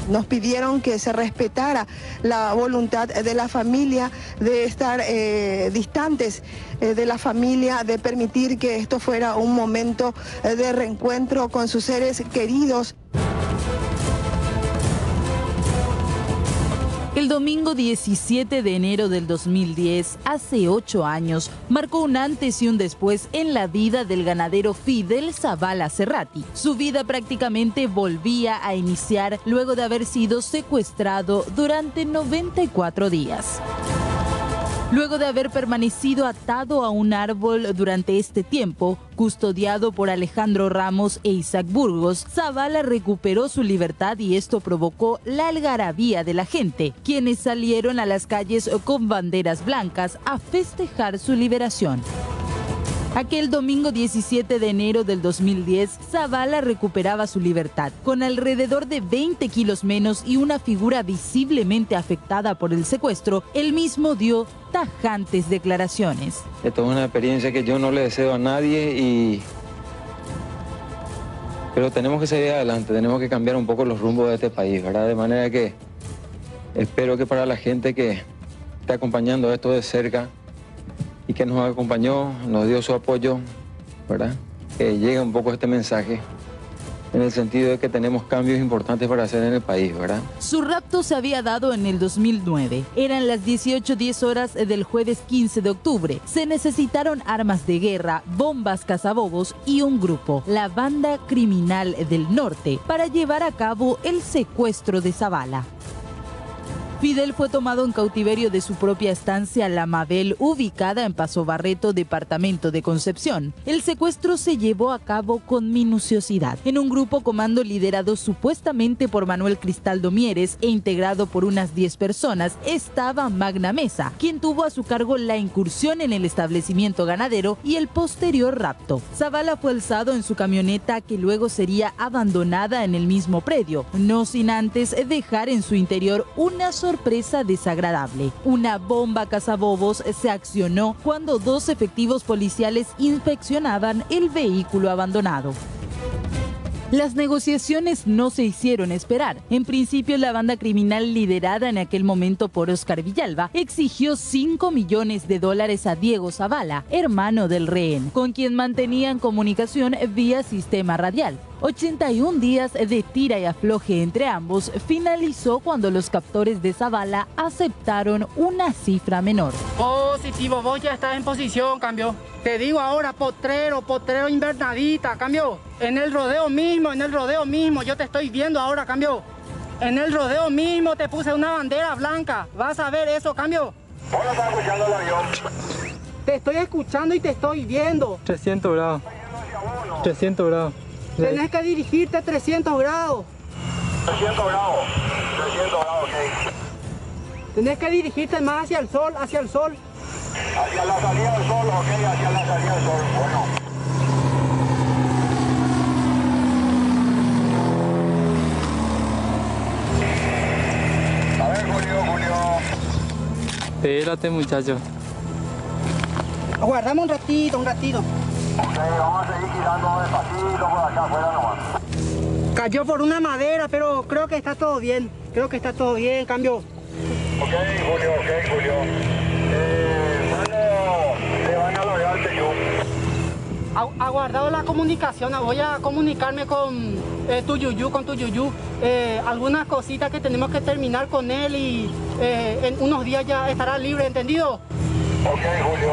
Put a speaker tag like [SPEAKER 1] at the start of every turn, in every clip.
[SPEAKER 1] Nos pidieron que se respetara la voluntad de la familia de estar distantes de la familia, de permitir que esto fuera un momento de reencuentro con sus seres queridos.
[SPEAKER 2] El domingo 17 de enero del 2010, hace 8 años, marcó un antes y un después en la vida del ganadero Fidel Zavala Cerrati. Su vida prácticamente volvía a iniciar luego de haber sido secuestrado durante 94 días. Luego de haber permanecido atado a un árbol durante este tiempo, custodiado por Alejandro Ramos e Isaac Burgos, Zavala recuperó su libertad y esto provocó la algarabía de la gente, quienes salieron a las calles con banderas blancas a festejar su liberación. Aquel domingo 17 de enero del 2010, Zavala recuperaba su libertad, con alrededor de 20 kilos menos y una figura visiblemente afectada por el secuestro. Él mismo dio tajantes declaraciones.
[SPEAKER 3] Esto es una experiencia que yo no le deseo a nadie, pero tenemos que seguir adelante, tenemos que cambiar un poco los rumbos de este país, ¿verdad? De manera que espero que para la gente que está acompañando esto de cerca y que nos acompañó, nos dio su apoyo, ¿verdad? Que llegue un poco este mensaje en el sentido de que tenemos cambios importantes para hacer en el país, ¿verdad?
[SPEAKER 2] Su rapto se había dado en el 2009. Eran las 18:10 horas del jueves 15 de octubre. Se necesitaron armas de guerra, bombas cazabobos y un grupo, la Banda Criminal del Norte, para llevar a cabo el secuestro de Zavala. Fidel fue tomado en cautiverio de su propia estancia La Mabel, ubicada en Paso Barreto, departamento de Concepción. El secuestro se llevó a cabo con minuciosidad. En un grupo comando liderado supuestamente por Manuel Cristaldo Mieres e integrado por unas 10 personas, estaba Magna Mesa, quien tuvo a su cargo la incursión en el establecimiento ganadero y el posterior rapto. Zavala fue alzado en su camioneta, que luego sería abandonada en el mismo predio, no sin antes dejar en su interior una sorpresa desagradable. Una bomba cazabobos se accionó cuando 2 efectivos policiales inspeccionaban el vehículo abandonado. Las negociaciones no se hicieron esperar. En principio, la banda criminal liderada en aquel momento por Oscar Villalba exigió $5 millones a Diego Zavala, hermano del rehén, con quien mantenían comunicación vía sistema radial. 81 días de tira y afloje entre ambos finalizó cuando los captores de Zavala aceptaron una cifra menor.
[SPEAKER 4] Positivo, vos ya estás en posición, cambio. Te digo ahora, potrero invernadita, cambio. En el rodeo mismo, yo te estoy viendo ahora, cambio. En el rodeo mismo te puse una bandera blanca. Vas a ver eso, cambio.
[SPEAKER 5] ¿Vos no estás escuchando el avión?
[SPEAKER 4] Te estoy escuchando y te estoy viendo.
[SPEAKER 6] 300 grados. 300 grados.
[SPEAKER 4] Tenés que dirigirte 300 grados.
[SPEAKER 5] 300 grados, ok.
[SPEAKER 4] Tenés que dirigirte más hacia el sol,
[SPEAKER 5] Hacia la salida del sol, ok, hacia la salida del sol, bueno. A ver, Julio.
[SPEAKER 6] Espérate, muchacho.
[SPEAKER 4] Aguardame un ratito.
[SPEAKER 5] Ok, vamos a seguir girando despacito por acá afuera nomás.
[SPEAKER 4] Cayó por una madera, pero creo que está todo bien. Cambio.
[SPEAKER 5] Ok, Julio. Le van a lograr el yo.
[SPEAKER 4] Aguardado la comunicación, voy a comunicarme con tu Yuyu. Algunas cositas que tenemos que terminar con él y en unos días ya estará libre, ¿entendido?
[SPEAKER 5] Ok, Julio.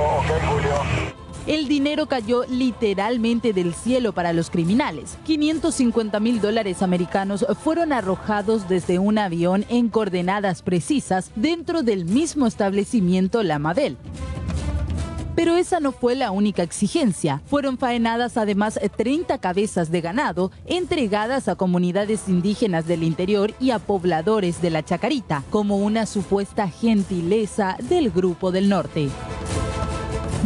[SPEAKER 2] El dinero cayó literalmente del cielo para los criminales. $550,000 americanos fueron arrojados desde un avión en coordenadas precisas dentro del mismo establecimiento La Mabel. Pero esa no fue la única exigencia. Fueron faenadas además 30 cabezas de ganado entregadas a comunidades indígenas del interior y a pobladores de la Chacarita, como una supuesta gentileza del Grupo del Norte.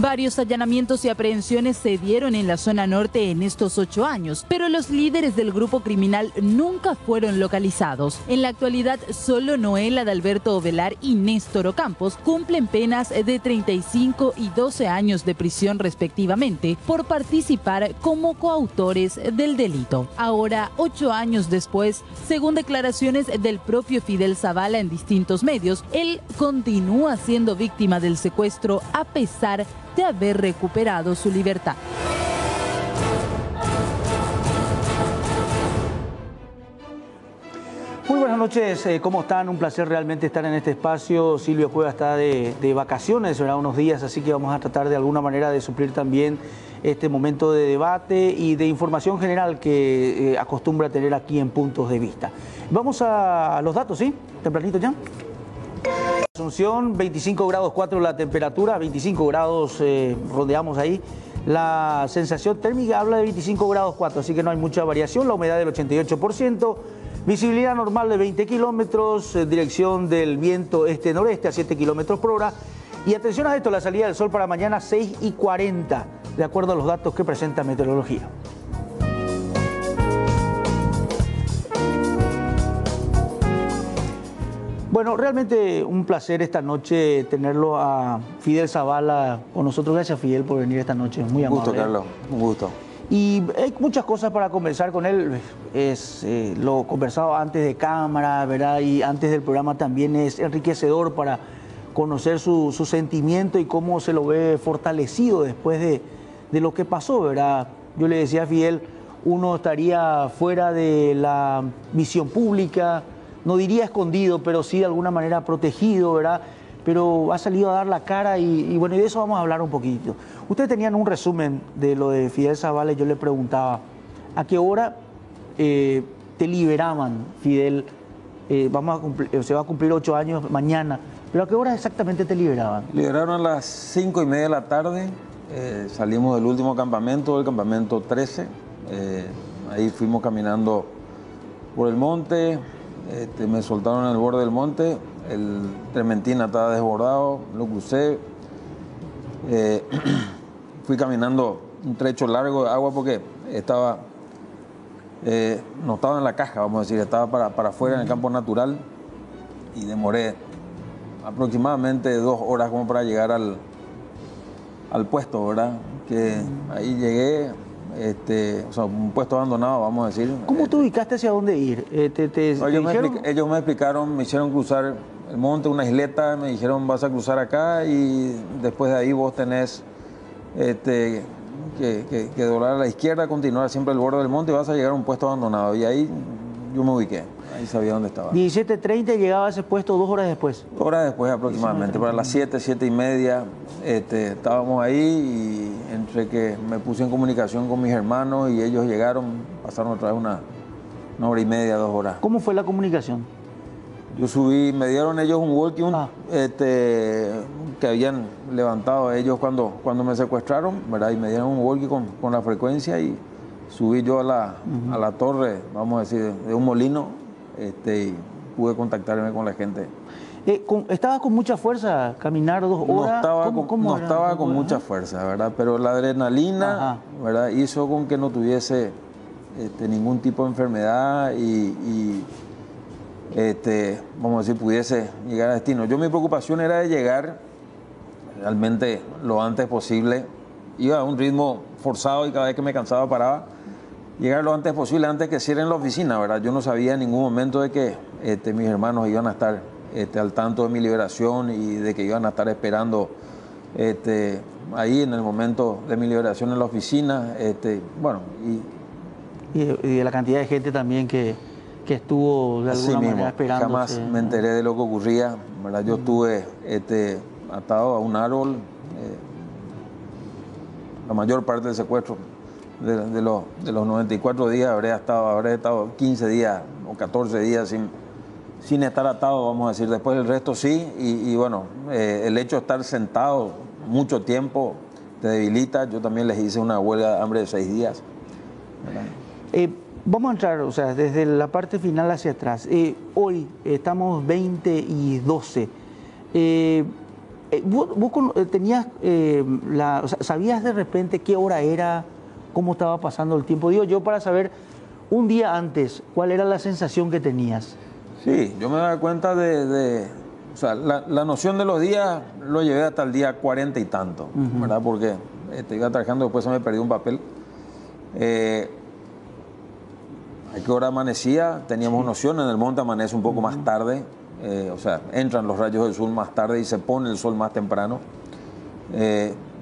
[SPEAKER 2] Varios allanamientos y aprehensiones se dieron en la zona norte en estos 8 años, pero los líderes del grupo criminal nunca fueron localizados. En la actualidad, solo Noel Adalberto Ovelar y Néstor Ocampos cumplen penas de 35 y 12 años de prisión respectivamente por participar como coautores del delito. Ahora, 8 años después, según declaraciones del propio Fidel Zavala en distintos medios, él continúa siendo víctima del secuestro a pesar de haber recuperado su libertad.
[SPEAKER 7] Muy buenas noches, ¿cómo están? Un placer realmente estar en este espacio. Silvio Cueva está de vacaciones, ¿verdad? Unos días, así que vamos a tratar de alguna manera de suplir también este momento de debate y de información general que acostumbra tener aquí en Puntos de Vista. Vamos a los datos, ¿sí? Tempranito ya. Asunción, 25 grados 4 la temperatura, 25 grados rodeamos ahí. La sensación térmica habla de 25 grados 4, así que no hay mucha variación. La humedad del 88%, visibilidad normal de 20 kilómetros, dirección del viento este-noreste a 7 kilómetros por hora. Y atención a esto, la salida del sol para mañana 6:40, de acuerdo a los datos que presenta Meteorología. Bueno, realmente un placer esta noche tenerlo a Fidel Zavala con nosotros. Gracias, Fidel, por venir esta noche. Muy amable.
[SPEAKER 8] Un gusto, Carlos. Un gusto.
[SPEAKER 7] Y hay muchas cosas para conversar con él. Es lo conversado antes de cámara, ¿verdad? Y antes del programa también es enriquecedor para conocer su sentimiento y cómo se lo ve fortalecido después de lo que pasó, ¿verdad? Yo le decía a Fidel, uno estaría fuera de la visión pública, no diría escondido, pero sí de alguna manera protegido, ¿verdad? Pero ha salido a dar la cara y bueno, y de eso vamos a hablar un poquito. Ustedes tenían un resumen de lo de Fidel Zavala y yo le preguntaba, ¿a qué hora te liberaban, Fidel? Se va a cumplir 8 años mañana, pero ¿a qué hora exactamente te liberaban?
[SPEAKER 8] Liberaron a las 5:30 de la tarde, salimos del último campamento, del campamento 13, ahí fuimos caminando por el monte. Me soltaron en el borde del monte, el Trementina estaba desbordado, lo crucé, fui caminando un trecho largo de agua porque no estaba en la caja, vamos a decir, estaba para afuera en el campo natural y demoré aproximadamente 2 horas como para llegar al puesto, ¿verdad? Que ahí llegué. O sea, un puesto abandonado, vamos a decir.
[SPEAKER 7] ¿Cómo te ubicaste hacia dónde ir?
[SPEAKER 8] Ellos me explicaron, me hicieron cruzar el monte, una isleta, me dijeron vas a cruzar acá y después de ahí vos tenés que doblar a la izquierda, continuar siempre el borde del monte y vas a llegar a un puesto abandonado. Y ahí yo me ubiqué, ahí sabía dónde estaba.
[SPEAKER 7] 17:30 llegaba a ese puesto 2 horas después.
[SPEAKER 8] 2 horas después aproximadamente, para las 7, 7:30 estábamos ahí y entre que me puse en comunicación con mis hermanos y ellos llegaron, pasaron otra vez una hora y media, 2 horas.
[SPEAKER 7] ¿Cómo fue la comunicación?
[SPEAKER 8] Yo subí, me dieron ellos un walkie que habían levantado ellos cuando me secuestraron, ¿verdad? Y me dieron un walkie con la frecuencia y subí yo a la torre, vamos a decir, de un molino y pude contactarme con la gente.
[SPEAKER 7] ¿Estabas con mucha fuerza caminar 2 horas?
[SPEAKER 8] No estaba con mucha fuerza, ¿verdad? Pero la adrenalina, ¿verdad? Hizo con que no tuviese ningún tipo de enfermedad y vamos a decir, pudiese llegar a destino. Mi preocupación era de llegar realmente lo antes posible. Iba a un ritmo forzado y cada vez que me cansaba paraba. Llegar lo antes posible, antes que cierren la oficina, ¿verdad? Yo no sabía en ningún momento de que mis hermanos iban a estar al tanto de mi liberación y de que iban a estar esperando ahí en el momento de mi liberación en la oficina.
[SPEAKER 7] Y de la cantidad de gente también que estuvo de alguna manera esperando.
[SPEAKER 8] Jamás me enteré de lo que ocurría, ¿verdad? Yo estuve atado a un árbol la mayor parte del secuestro. De los 94 días habré estado 15 días o 14 días sin estar atado, vamos a decir. Después el resto sí, y bueno, el hecho de estar sentado mucho tiempo te debilita. Yo también les hice una huelga de hambre de 6 días.
[SPEAKER 7] Vamos a entrar, o sea, desde la parte final hacia atrás. Hoy estamos 20:12. tenías, o sea, ¿sabías de repente qué hora era, cómo estaba pasando el tiempo? Digo yo para saber un día antes, ¿cuál era la sensación que tenías?
[SPEAKER 8] Sí, yo me daba cuenta o sea, la noción de los días lo llevé hasta el día 40 y tanto, ¿verdad? Porque iba trabajando, después se me perdió un papel. ¿A qué hora amanecía? Teníamos noción, en el monte amanece un poco más tarde, o sea, entran los rayos del sol más tarde y se pone el sol más temprano.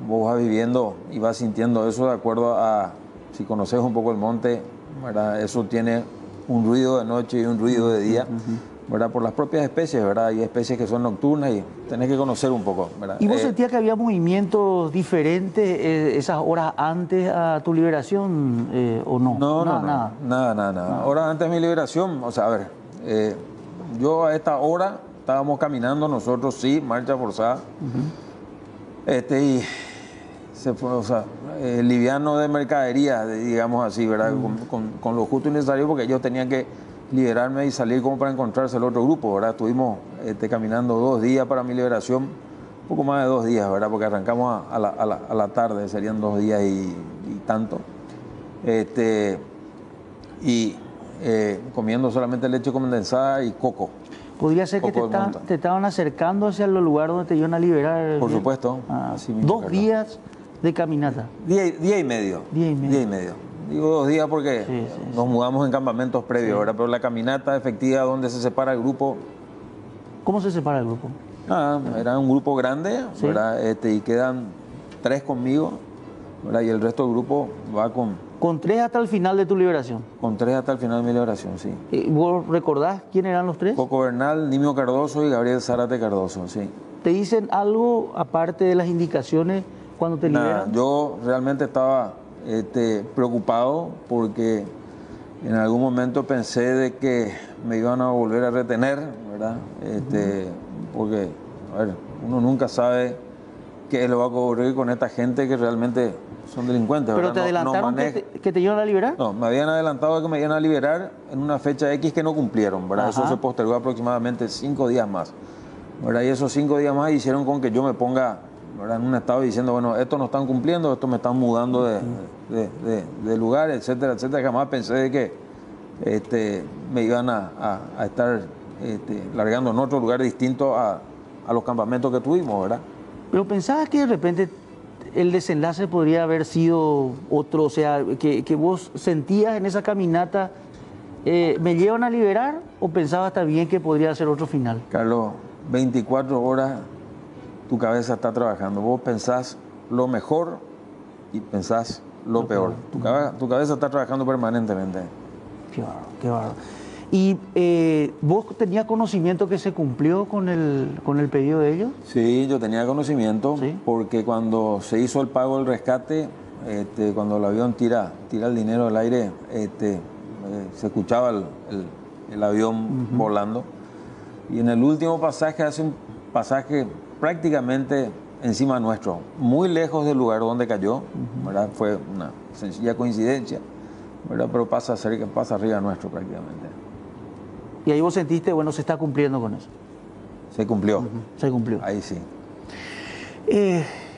[SPEAKER 8] Vos vas viviendo y vas sintiendo eso de acuerdo a, si conoces un poco el monte, ¿verdad? Eso tiene un ruido de noche y un ruido de día, ¿verdad? Por las propias especies, ¿verdad? Hay especies que son nocturnas y tenés que conocer un poco, ¿verdad?
[SPEAKER 7] ¿Y vos sentías que había movimientos diferentes esas horas antes a tu liberación o no?
[SPEAKER 8] Nada. Horas antes de mi liberación, o sea, a ver, yo a esta hora estábamos caminando nosotros, sí, marcha forzada, y se fue, o sea, liviano de mercadería, digamos así, ¿verdad? Con lo justo y necesario, porque ellos tenían que liberarme y salir como para encontrarse el otro grupo, ¿verdad? Estuvimos caminando 2 días para mi liberación, un poco más de 2 días, ¿verdad? Porque arrancamos a la tarde, serían 2 días y tanto. Comiendo solamente leche condensada y coco.
[SPEAKER 7] ¿Podría ser que te estaban acercando hacia el lugar donde te iban a liberar?
[SPEAKER 8] Por supuesto. Así mismo,
[SPEAKER 7] 2 días de caminata.
[SPEAKER 8] Día y medio. Digo 2 días porque nos mudamos en campamentos previos, ¿verdad? Pero la caminata efectiva donde se separa el grupo.
[SPEAKER 7] ¿Cómo se separa el grupo?
[SPEAKER 8] Era un grupo grande, ¿verdad? Y quedan 3 conmigo, ¿verdad? Y el resto del grupo va
[SPEAKER 7] ¿Con 3 hasta el final de tu liberación?
[SPEAKER 8] Con 3 hasta el final de mi liberación, sí.
[SPEAKER 7] ¿Vos recordás quiénes eran los 3?
[SPEAKER 8] Coco Bernal, Nimio Cardoso y Gabriel Zárate Cardoso, sí.
[SPEAKER 7] ¿Te dicen algo aparte de las indicaciones cuando te liberan?
[SPEAKER 8] Yo realmente estaba preocupado porque en algún momento pensé de que me iban a volver a retener, ¿verdad? Porque, a ver, uno nunca sabe qué le va a ocurrir con esta gente que realmente son delincuentes.
[SPEAKER 7] ¿Pero
[SPEAKER 8] ¿verdad?
[SPEAKER 7] te adelantaron que te iban a liberar?
[SPEAKER 8] No, me habían adelantado que me iban a liberar en una fecha X que no cumplieron, ¿verdad? Eso se postergó aproximadamente 5 días más, ¿verdad? Y esos 5 días más hicieron con que yo me ponga, ¿verdad?, en un estado diciendo, bueno, esto no están cumpliendo, esto me están mudando de lugar, etcétera, etcétera. Jamás pensé de que me iban a estar largando en otro lugar distinto a los campamentos que tuvimos, ¿verdad?
[SPEAKER 7] Pero pensabas que de repente el desenlace podría haber sido otro, o sea, que vos sentías en esa caminata, ¿me llevan a liberar? ¿O pensabas también que podría ser otro final?
[SPEAKER 8] Carlos, 24 horas tu cabeza está trabajando. Vos pensás lo mejor y pensás lo peor. Tu cabeza está trabajando permanentemente.
[SPEAKER 7] Qué bárbaro, qué bárbaro. ¿Y vos tenías conocimiento que se cumplió con el pedido de ellos? Sí,
[SPEAKER 8] yo tenía conocimiento, porque cuando se hizo el pago del rescate, cuando el avión tira el dinero del aire, se escuchaba el avión volando. Y en el último pasaje hace un pasaje prácticamente encima nuestro, muy lejos del lugar donde cayó, ¿verdad? Fue una sencilla coincidencia, ¿verdad? Pero pasa arriba nuestro prácticamente.
[SPEAKER 7] Y ahí vos sentiste, bueno, se está cumpliendo con eso.
[SPEAKER 8] Se cumplió.
[SPEAKER 7] Se cumplió.
[SPEAKER 8] Ahí sí.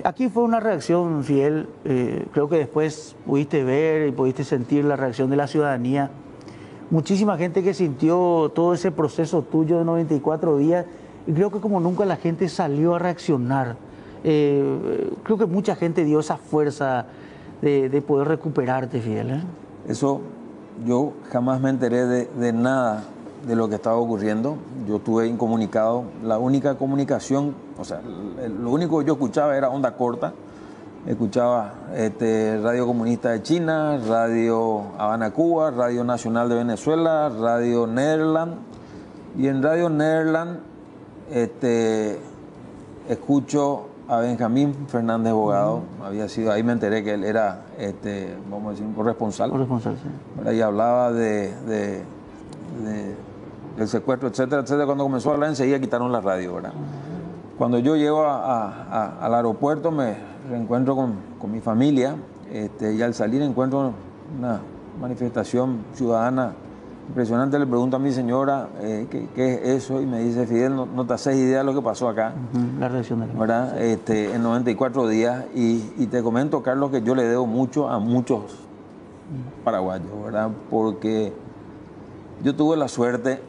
[SPEAKER 7] Aquí fue una reacción, Fidel, creo que después pudiste ver y pudiste sentir la reacción de la ciudadanía. Muchísima gente que sintió todo ese proceso tuyo de 94 días y creo que como nunca la gente salió a reaccionar. Creo que mucha gente dio esa fuerza de poder recuperarte, Fidel.
[SPEAKER 8] Eso, yo jamás me enteré de nada de lo que estaba ocurriendo. Yo estuve incomunicado. La única comunicación, o sea, lo único que yo escuchaba era onda corta. Escuchaba Radio Comunista de China, Radio Habana Cuba, Radio Nacional de Venezuela, Radio Nederland. Y en Radio Nederland escucho a Benjamín Fernández Bogado. Había sido, ahí me enteré que él era, vamos a decir, un corresponsal.
[SPEAKER 7] Corresponsal, sí.
[SPEAKER 8] Y hablaba del secuestro, etcétera, etcétera. Cuando comenzó a hablar, enseguida quitaron la radio, ¿verdad? Cuando yo llego al aeropuerto, me reencuentro con mi familia, y al salir encuentro una manifestación ciudadana Impresionante, le pregunto a mi señora qué es eso y me dice, Fidel, no te haces idea de lo que pasó acá.
[SPEAKER 7] La reacción de la
[SPEAKER 8] ¿verdad? En 94 días. Y te comento, Carlos, que yo le debo mucho a muchos paraguayos, ¿verdad? Porque yo tuve la suerte,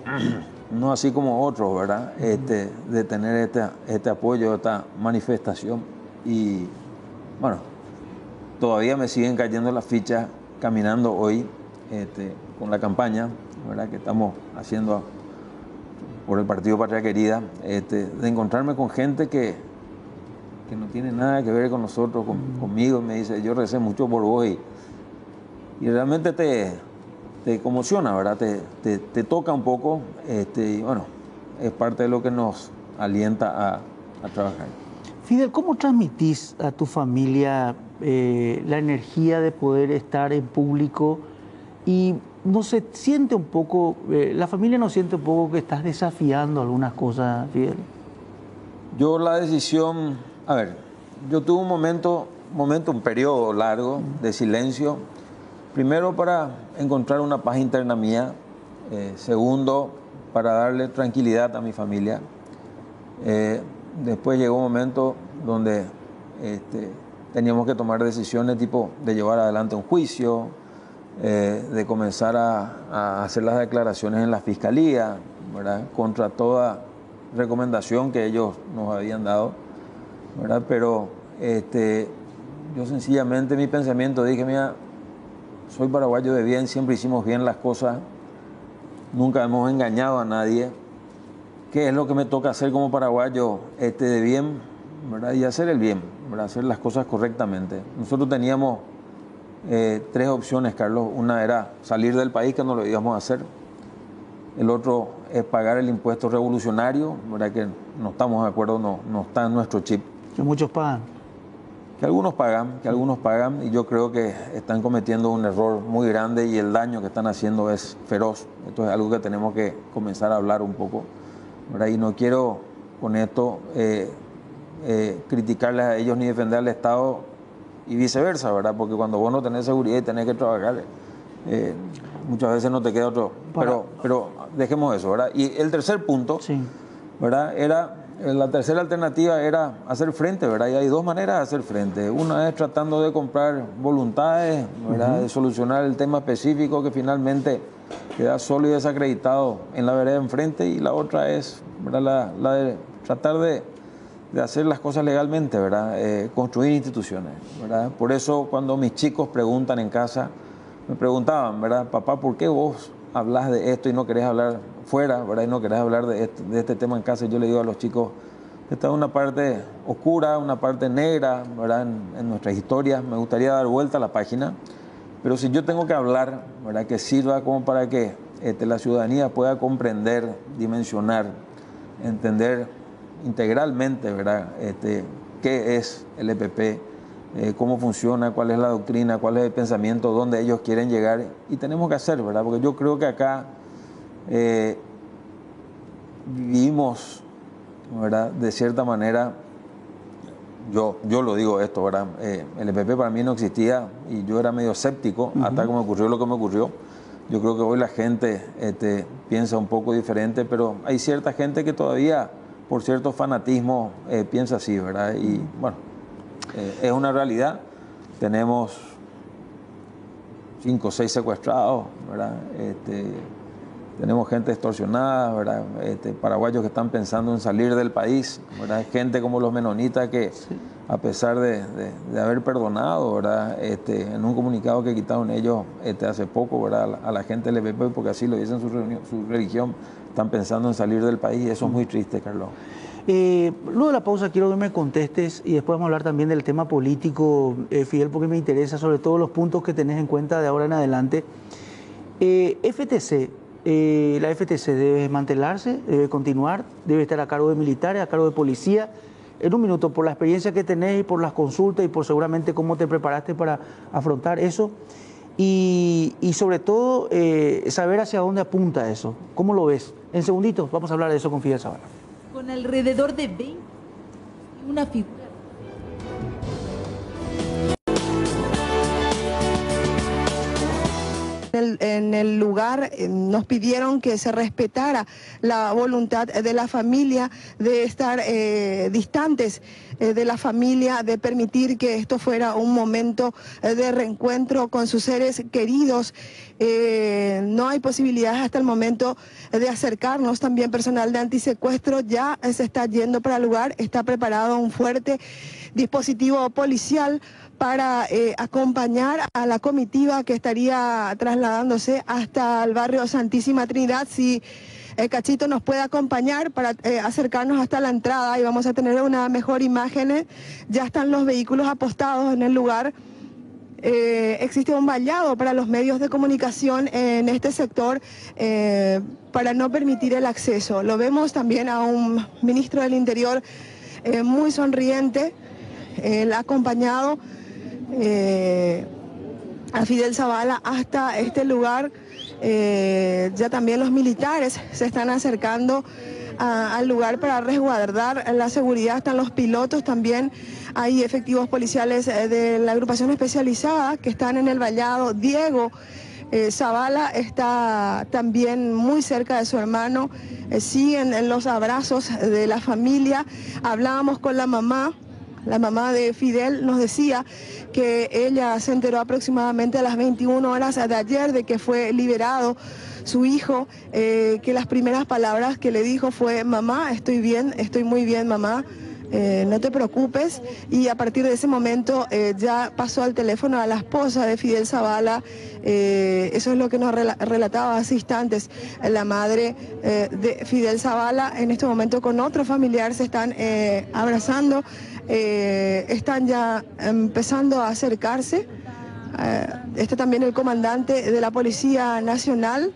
[SPEAKER 8] no así como otros, ¿verdad? De tener este apoyo, esta manifestación. Y bueno, todavía me siguen cayendo las fichas caminando hoy con la campaña, ¿verdad? Que estamos haciendo por el Partido Patria Querida, de encontrarme con gente que no tiene nada que ver con nosotros, conmigo. Me dice, yo recé mucho por vos y realmente te conmociona, ¿verdad? Te toca un poco, y bueno, es parte de lo que nos alienta a trabajar.
[SPEAKER 7] Fidel, ¿cómo transmitís a tu familia la energía de poder estar en público y no se siente un poco, la familia no siente un poco que estás desafiando algunas cosas, Fidel?
[SPEAKER 8] Yo la decisión, a ver, yo tuve un periodo largo de silencio, primero para encontrar una paz interna mía, segundo para darle tranquilidad a mi familia. Después llegó un momento donde teníamos que tomar decisiones tipo de llevar adelante un juicio, de comenzar a hacer las declaraciones en la fiscalía, ¿verdad? Contra toda recomendación que ellos nos habían dado, ¿verdad? Pero yo sencillamente mi pensamiento dije, mira, soy paraguayo de bien, siempre hicimos bien las cosas, nunca hemos engañado a nadie. ¿Qué es lo que me toca hacer como paraguayo de bien, ¿verdad? Y hacer el bien, ¿verdad? Hacer las cosas correctamente. Nosotros teníamos 3 opciones, Carlos. Una era salir del país, que no lo íbamos a hacer. El otro es pagar el impuesto revolucionario, ¿verdad? Que no estamos de acuerdo, no está en nuestro chip.
[SPEAKER 7] Que muchos pagan.
[SPEAKER 8] Que algunos pagan, y yo creo que están cometiendo un error muy grande y el daño que están haciendo es feroz. Esto es algo que tenemos que comenzar a hablar un poco, ¿verdad? Y no quiero con esto criticarles a ellos ni defender al Estado y viceversa, ¿verdad? Porque cuando vos no tenés seguridad y tenés que trabajar, muchas veces no te queda otro. Pero dejemos eso, ¿verdad? Y el tercer punto, sí, ¿verdad? La tercera alternativa era hacer frente, ¿verdad? Y hay 2 maneras de hacer frente. Una es tratando de comprar voluntades, ¿verdad? De solucionar el tema específico que finalmente queda solo y desacreditado en la vereda enfrente. Y la otra es, ¿verdad? La de tratar de hacer las cosas legalmente, ¿verdad? Construir instituciones, ¿verdad? Por eso cuando mis chicos preguntan en casa, me preguntaban, ¿verdad? Papá, ¿por qué vos hablas de esto y no querés hablar fuera, ¿verdad? Y no querés hablar de este tema en casa. Yo le digo a los chicos, esta es una parte oscura, una parte negra, ¿verdad? En nuestras historias. Me gustaría dar vuelta a la página, pero si yo tengo que hablar, ¿verdad? Que sirva como para que la ciudadanía pueda comprender, dimensionar, entender integralmente, ¿verdad? Qué es el EPP, cómo funciona, cuál es la doctrina, cuál es el pensamiento, dónde ellos quieren llegar, y tenemos que hacer, ¿verdad? Porque yo creo que acá vivimos, ¿verdad? De cierta manera, yo lo digo esto, ¿verdad? El EPP para mí no existía y yo era medio escéptico hasta que me ocurrió lo que me ocurrió. Yo creo que hoy la gente piensa un poco diferente, pero hay cierta gente que todavía, por cierto fanatismo, piensa así, ¿verdad? Y bueno, es una realidad. Tenemos 5 o 6 secuestrados, ¿verdad? Tenemos gente extorsionada, ¿verdad? Paraguayos que están pensando en salir del país, ¿verdad? Gente como los menonitas que, sí, a pesar de haber perdonado, ¿verdad? En un comunicado que quitaron ellos hace poco, ¿verdad? A la gente del EPP, porque así lo dicen su religión, están pensando en salir del país, y eso es muy triste, Carlos.
[SPEAKER 7] Luego de la pausa quiero que me contestes y después vamos a hablar también del tema político, Fidel, porque me interesa sobre todo los puntos que tenés en cuenta de ahora en adelante. La FTC debe desmantelarse, debe continuar, debe estar a cargo de militares, a cargo de policía. En un minuto, por la experiencia que tenés y por las consultas y por seguramente cómo te preparaste para afrontar eso. Y sobre todo, saber hacia dónde apunta eso. ¿Cómo lo ves? En segunditos vamos a hablar de eso con Fidel Zavala.
[SPEAKER 2] Con alrededor de 20 y una figura.
[SPEAKER 1] en el lugar nos pidieron que se respetara la voluntad de la familia de estar distantes de la familia, de permitir que esto fuera un momento de reencuentro con sus seres queridos. No hay posibilidades hasta el momento de acercarnos. También personal de antisecuestro ya se está yendo para el lugar, está preparado un fuerte dispositivo policial para acompañar a la comitiva que estaría trasladándose hasta el barrio Santísima Trinidad. Si Cachito nos puede acompañar para acercarnos hasta la entrada y vamos a tener una mejor imagen. Ya están los vehículos apostados en el lugar. Existe un vallado para los medios de comunicación en este sector para no permitir el acceso. Lo vemos también a un ministro del Interior muy sonriente, él ha acompañado a Fidel Zavala hasta este lugar. Ya también los militares se están acercando al lugar para resguardar la seguridad. Están los pilotos también. Hay efectivos policiales de la agrupación especializada que están en el vallado. Diego Zavala está también muy cerca de su hermano. Siguen en los abrazos de la familia. Hablábamos con la mamá. La mamá de Fidel nos decía que ella se enteró aproximadamente a las 21 horas de ayer de que fue liberado su hijo, que las primeras palabras que le dijo fue: mamá, estoy bien, estoy muy bien, mamá, no te preocupes. Y a partir de ese momento ya pasó al teléfono a la esposa de Fidel Zavala. Eso es lo que nos relataba hace instantes la madre de Fidel Zavala. En este momento con otro familiar se están abrazando. Están ya empezando a acercarse. Está también el comandante de la Policía Nacional.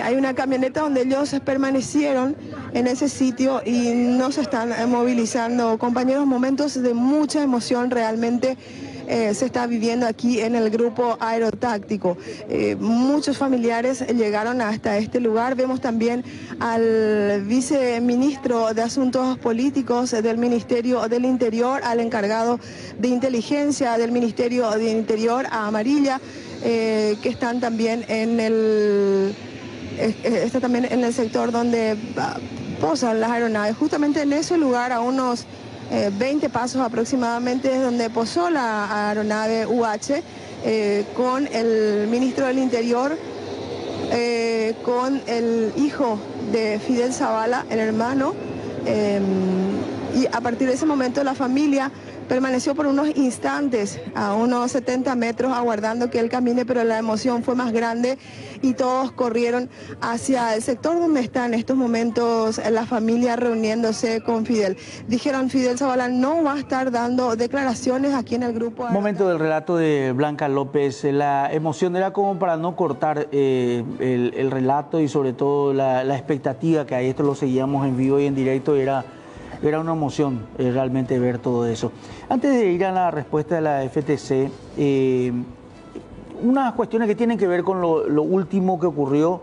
[SPEAKER 1] Hay una camioneta donde ellos permanecieron en ese sitio y no se están movilizando. Compañeros, momentos de mucha emoción realmente se está viviendo aquí en el grupo aerotáctico. Muchos familiares llegaron hasta este lugar. Vemos también al viceministro de Asuntos Políticos del Ministerio del Interior, al encargado de inteligencia del Ministerio del Interior, a Amarilla, que están también en el sector donde posan las aeronaves. Justamente en ese lugar, a unos 20 pasos aproximadamente, es donde posó la aeronave UH con el ministro del Interior, con el hijo de Fidel Zavala, el hermano, y a partir de ese momento la familia permaneció por unos instantes a unos 70 metros aguardando que él camine, pero la emoción fue más grande y todos corrieron hacia el sector donde está en estos momentos la familia reuniéndose con Fidel. Dijeron: Fidel Zavala no va a estar dando declaraciones aquí en el grupo.
[SPEAKER 7] Momento del relato de Blanca López. La emoción era como para no cortar el relato y sobre todo la expectativa que hay. Esto lo seguíamos en vivo y en directo. Era una emoción realmente ver todo eso. Antes de ir a la respuesta de la FTC, unas cuestiones que tienen que ver con lo último que ocurrió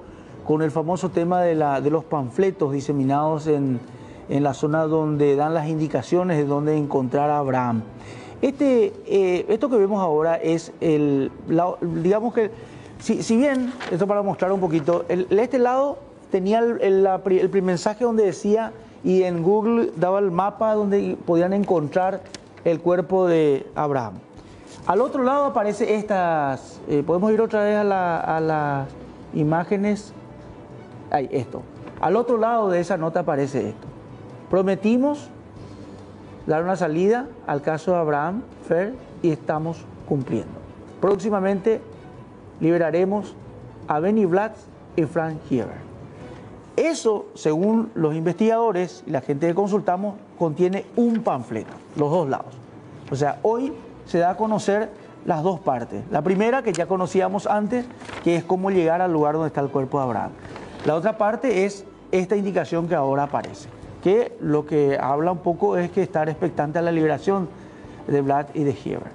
[SPEAKER 7] con el famoso tema de los panfletos diseminados en la zona donde dan las indicaciones de dónde encontrar a Abraham. Esto que vemos ahora es digamos que, si bien, esto para mostrar un poquito, este lado tenía el mensaje donde decía, y en Google daba el mapa donde podían encontrar el cuerpo de Abraham. Al otro lado aparece estas, podemos ir otra vez a las imágenes, ahí, esto. Al otro lado de esa nota aparece esto: prometimos dar una salida al caso de Abraham Fer y estamos cumpliendo. Próximamente liberaremos a Benny Blatz y Frank Heber. Eso, según los investigadores y la gente que consultamos, contiene un panfleto, los dos lados. O sea, hoy se da a conocer las dos partes. La primera, que ya conocíamos antes, que es cómo llegar al lugar donde está el cuerpo de Abraham. La otra parte es esta indicación que ahora aparece, que lo que habla un poco es que estar expectante a la liberación de Blatz y de Heber.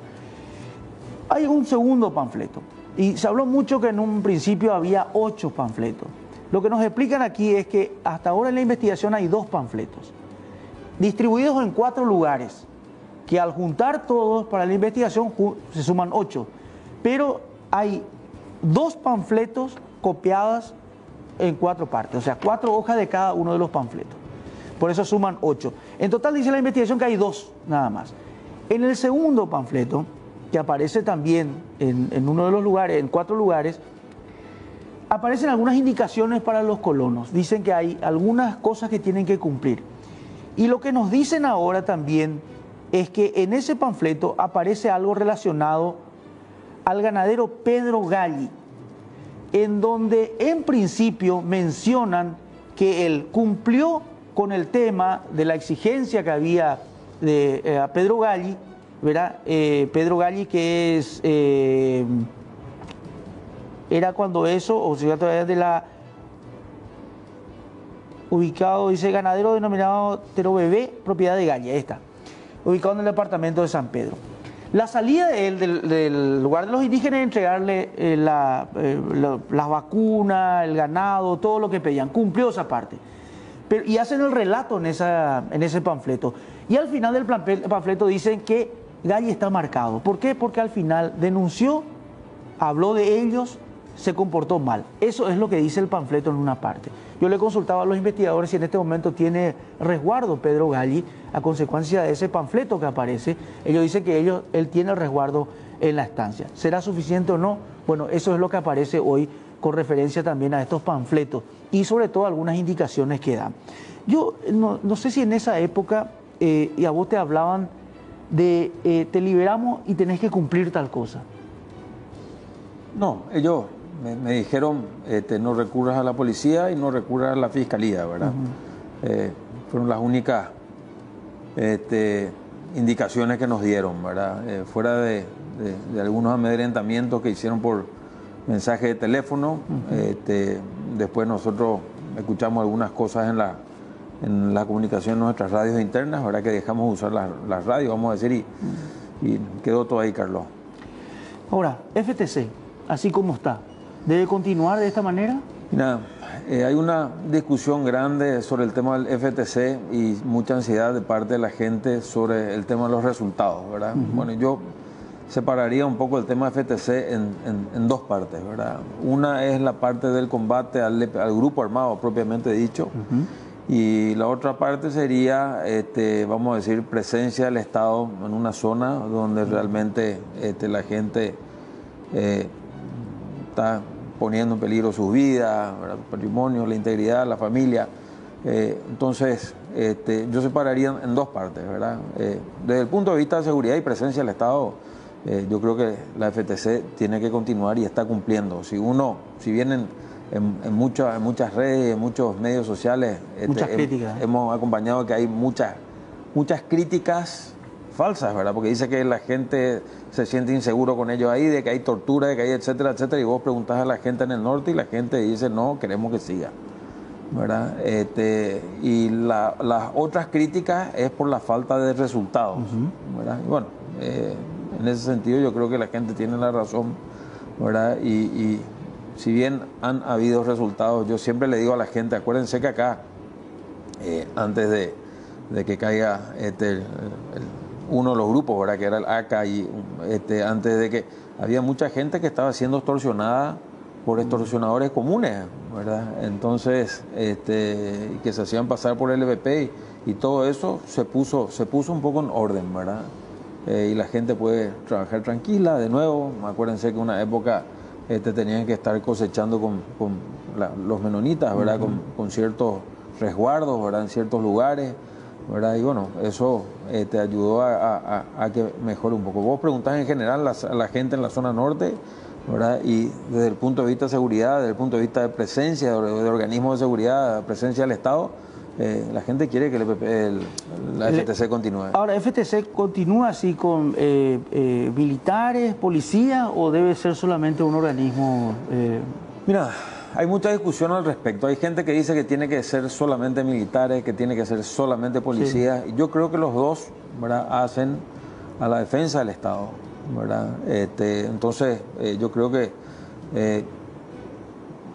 [SPEAKER 7] Hay un segundo panfleto, y se habló mucho que en un principio había 8 panfletos. Lo que nos explican aquí es que hasta ahora en la investigación hay 2 panfletos, distribuidos en 4 lugares, que al juntar todos para la investigación se suman 8. Pero hay 2 panfletos copiados en 4 partes, o sea, 4 hojas de cada uno de los panfletos. Por eso suman 8. En total dice la investigación que hay 2 nada más. En el segundo panfleto, que aparece también en uno de los lugares, en 4 lugares, aparecen algunas indicaciones para los colonos. Dicen que hay algunas cosas que tienen que cumplir. Y lo que nos dicen ahora también es que en ese panfleto aparece algo relacionado al ganadero Pedro Galli, en donde en principio mencionan que él cumplió con el tema de la exigencia que había de a Pedro Galli, ¿verdad? Pedro Galli, que es era cuando eso, o sea, todavía de la ubicado, dice ganadero denominado Terobebé, propiedad de Galli, ahí está, ubicado en el departamento de San Pedro. La salida de él del lugar de los indígenas es entregarle las vacunas, el ganado, todo lo que pedían. Cumplió esa parte. Y hacen el relato en ese panfleto. Y al final del panfleto dicen que Galli está marcado. ¿Por qué? Porque al final denunció, habló de ellos, se comportó mal. Eso es lo que dice el panfleto en una parte. Yo le consultaba a los investigadores si en este momento tiene resguardo Pedro Galli a consecuencia de ese panfleto que aparece. Ellos dicen que él tiene resguardo en la estancia. ¿Será suficiente o no? Bueno, eso es lo que aparece hoy con referencia también a estos panfletos y sobre todo algunas indicaciones que dan. Yo no sé si en esa época y a vos te hablaban de te liberamos y tenés que cumplir tal cosa.
[SPEAKER 8] No, ellos me dijeron no recurras a la policía y no recurras a la fiscalía, ¿verdad? Fueron las únicas indicaciones que nos dieron, ¿verdad? Fuera de algunos amedrentamientos que hicieron por mensaje de teléfono, después nosotros escuchamos algunas cosas en la comunicación en nuestras radios internas, ¿verdad? Que dejamos usar las radios, vamos a decir, y quedó todo ahí, Carlos.
[SPEAKER 7] Ahora, FTC, así como está, ¿debe continuar de esta manera?
[SPEAKER 8] Mira, hay una discusión grande sobre el tema del FTC y mucha ansiedad de parte de la gente sobre el tema de los resultados, ¿verdad? Bueno, yo separaría un poco el tema FTC en 2 partes, ¿verdad? Una es la parte del combate al grupo armado propiamente dicho, y la otra parte sería, vamos a decir, presencia del Estado en una zona donde realmente la gente está poniendo en peligro sus vidas, ¿verdad? Patrimonio, la integridad, la familia. Entonces, yo separaría en 2 partes, ¿verdad? Desde el punto de vista de seguridad y presencia del Estado, yo creo que la FTC tiene que continuar y está cumpliendo. Si bien en muchas redes, en muchos medios sociales,
[SPEAKER 7] muchas críticas.
[SPEAKER 8] Hemos acompañado que hay muchas críticas falsas, ¿verdad? Porque dice que la gente se siente inseguro con ellos ahí, de que hay tortura, de que hay etcétera, etcétera, y vos preguntás a la gente en el norte y la gente dice, no, queremos que siga, ¿verdad? Y las otras críticas es por la falta de resultados, ¿verdad? Y bueno, en ese sentido yo creo que la gente tiene la razón, ¿verdad? Y si bien han habido resultados, yo siempre le digo a la gente, acuérdense que acá, antes de que caiga uno de los grupos, ¿verdad? Que era el ACA, y antes de que había mucha gente que estaba siendo extorsionada por extorsionadores comunes, ¿verdad? Entonces, que se hacían pasar por el LVP y todo eso se puso un poco en orden, ¿verdad? Y la gente puede trabajar tranquila. De nuevo, acuérdense que una época tenían que estar cosechando con los menonitas, ¿verdad? Con ciertos resguardos, ¿verdad? En ciertos lugares, ¿verdad? Y bueno, eso te ayudó a que mejore un poco. Vos preguntás en general a la gente en la zona norte, ¿verdad? Y desde el punto de vista de seguridad, desde el punto de vista de presencia de organismos de seguridad, presencia del Estado, la gente quiere que la FTC continúe. Ahora,
[SPEAKER 7] ¿FTC continúa así con militares, policías, o debe ser solamente un organismo?
[SPEAKER 8] Mira, hay mucha discusión al respecto. Hay gente que dice que tiene que ser solamente militares, que tiene que ser solamente policías. Sí. Yo creo que los dos, ¿verdad?, hacen a la defensa del Estado, ¿verdad? Entonces, yo creo que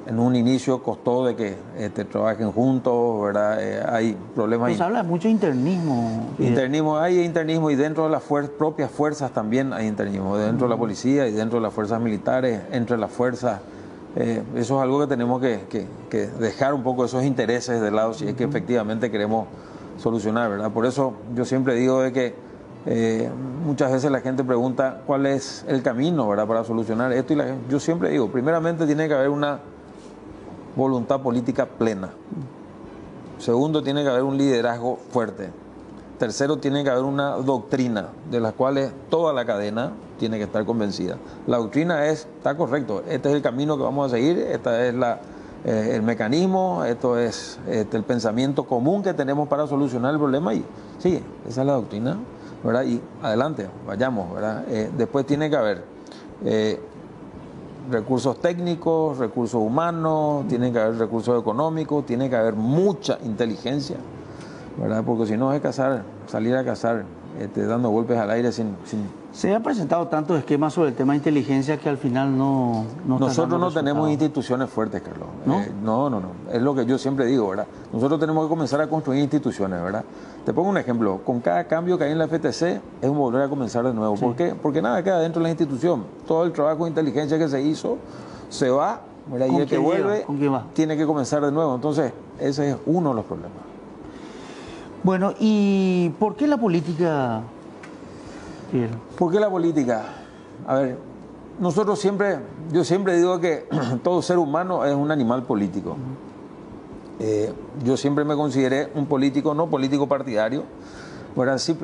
[SPEAKER 8] en un inicio costó de que trabajen juntos, ¿verdad? Hay problemas.
[SPEAKER 7] Pues habla mucho de internismo.
[SPEAKER 8] Hay internismo y dentro de las propias fuerzas también hay internismo, dentro de la policía y dentro de las fuerzas militares, entre las fuerzas. Eso es algo que tenemos que dejar un poco esos intereses de lado si es que efectivamente queremos solucionar, ¿verdad? Por eso yo siempre digo de que muchas veces la gente pregunta cuál es el camino, ¿verdad?, para solucionar esto, y yo siempre digo, primeramente tiene que haber una voluntad política plena. Segundo, tiene que haber un liderazgo fuerte. Tercero, tiene que haber una doctrina de la cual toda la cadena tiene que estar convencida. La doctrina está correcto, este es el camino que vamos a seguir, esta es el mecanismo, esto es el pensamiento común que tenemos para solucionar el problema, y sí, esa es la doctrina, ¿verdad? Y adelante, vayamos, ¿verdad? Después tiene que haber recursos técnicos, recursos humanos, tiene que haber recursos económicos, tiene que haber mucha inteligencia, ¿verdad? Porque si no es salir a cazar dando golpes al aire sin...
[SPEAKER 7] Se han presentado tantos esquemas sobre el tema de inteligencia que al final no
[SPEAKER 8] nosotros no tenemos instituciones fuertes, Carlos.
[SPEAKER 7] ¿No?
[SPEAKER 8] No. Es lo que yo siempre digo, ¿verdad? Nosotros tenemos que comenzar a construir instituciones, ¿verdad? Te pongo un ejemplo. Con cada cambio que hay en la FTC es un volver a comenzar de nuevo. Sí. ¿Por qué? Porque nada queda dentro de la institución. Todo el trabajo de inteligencia que se hizo se va, ¿verdad? Y el que vuelve tiene que comenzar de nuevo. Entonces, ese es uno de los problemas.
[SPEAKER 7] Bueno, ¿y por qué la política?
[SPEAKER 8] ¿Por qué la política? A ver, yo siempre digo que todo ser humano es un animal político. Yo siempre me consideré un político, no político partidario, pero sí